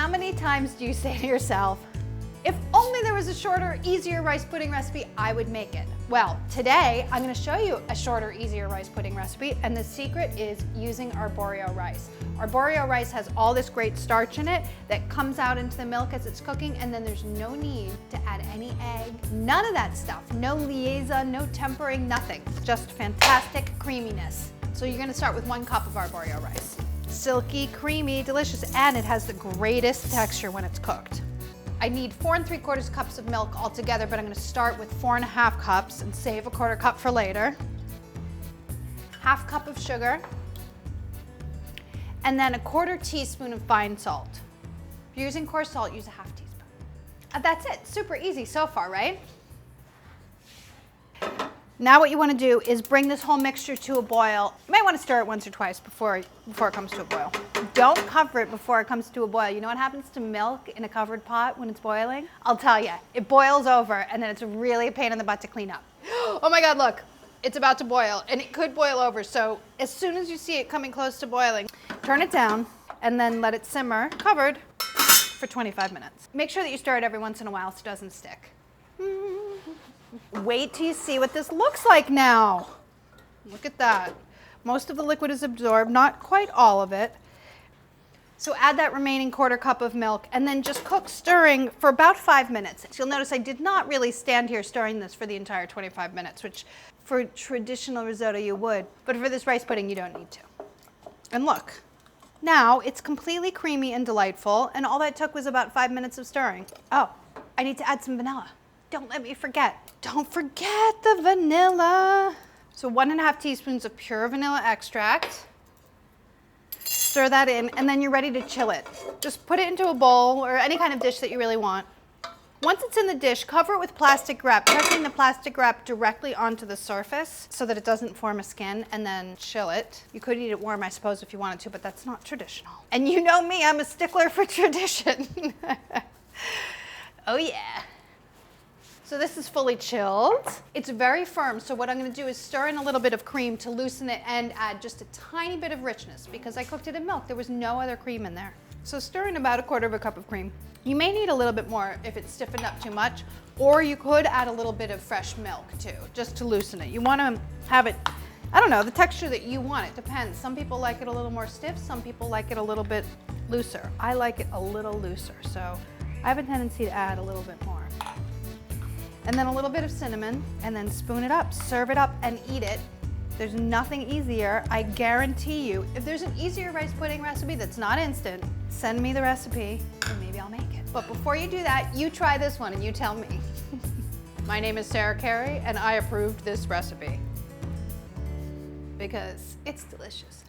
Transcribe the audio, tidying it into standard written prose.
How many times do you say to yourself, if only there was a shorter, easier rice pudding recipe, I would make it? Well, today I'm going to show you a shorter, easier rice pudding recipe, and the secret is using arborio rice. Arborio rice has all this great starch in it that comes out into the milk as it's cooking, and then there's no need to add any egg, none of that stuff. No liaison, no tempering, nothing. Just fantastic creaminess. So you're going to start with 1 cup of arborio rice. Silky, creamy, delicious, and it has the greatest texture when it's cooked. I need 4 3/4 cups of milk altogether, but I'm going to start with 4 1/2 cups and save a 1/4 cup for later. 1/2 cup of sugar, and then a 1/4 teaspoon of fine salt. If you're using coarse salt, use a 1/2 teaspoon. That's it. Super easy so far, right? Now what you want to do is bring this whole mixture to a boil. You might want to stir it once or twice before it comes to a boil. Don't cover it before it comes to a boil. You know what happens to milk in a covered pot when it's boiling? I'll tell you, it boils over and then it's really a pain in the butt to clean up. Oh my God, look, it's about to boil and it could boil over. So as soon as you see it coming close to boiling, turn it down and then let it simmer covered for 25 minutes. Make sure that you stir it every once in a while so it doesn't stick. Wait till you see what this looks like now. Look at that. Most of the liquid is absorbed, not quite all of it. So add that remaining 1/4 cup of milk and then just cook stirring for about 5 minutes. You'll notice I did not really stand here stirring this for the entire 25 minutes, which for traditional risotto you would, but for this rice pudding you don't need to. And look, now it's completely creamy and delightful, and all that took was about 5 minutes of stirring. Oh, I need to add some vanilla. Don't let me forget. Don't forget the vanilla. So 1 1/2 teaspoons of pure vanilla extract. Stir that in, and then you're ready to chill it. Just put it into a bowl or any kind of dish that you really want. Once it's in the dish, cover it with plastic wrap, pressing the plastic wrap directly onto the surface so that it doesn't form a skin, and then chill it. You could eat it warm, I suppose, if you wanted to, but that's not traditional. And you know me, I'm a stickler for tradition. Oh yeah. So this is fully chilled. It's very firm, so what I'm going to do is stir in a little bit of cream to loosen it and add just a tiny bit of richness because I cooked it in milk. There was no other cream in there. So stir in about a 1/4 cup of cream. You may need a little bit more if it's stiffened up too much, or you could add a little bit of fresh milk too, just to loosen it. You want to have it, I don't know, the texture that you want. It depends. Some people like it a little more stiff, some people like it a little bit looser. I like it a little looser, so I have a tendency to add a little bit more. And then a little bit of cinnamon, and then spoon it up, serve it up, and eat it. There's nothing easier, I guarantee you. If there's an easier rice pudding recipe that's not instant, send me the recipe, and maybe I'll make it. But before you do that, you try this one and you tell me. My name is Carey, and I approved this recipe because it's delicious.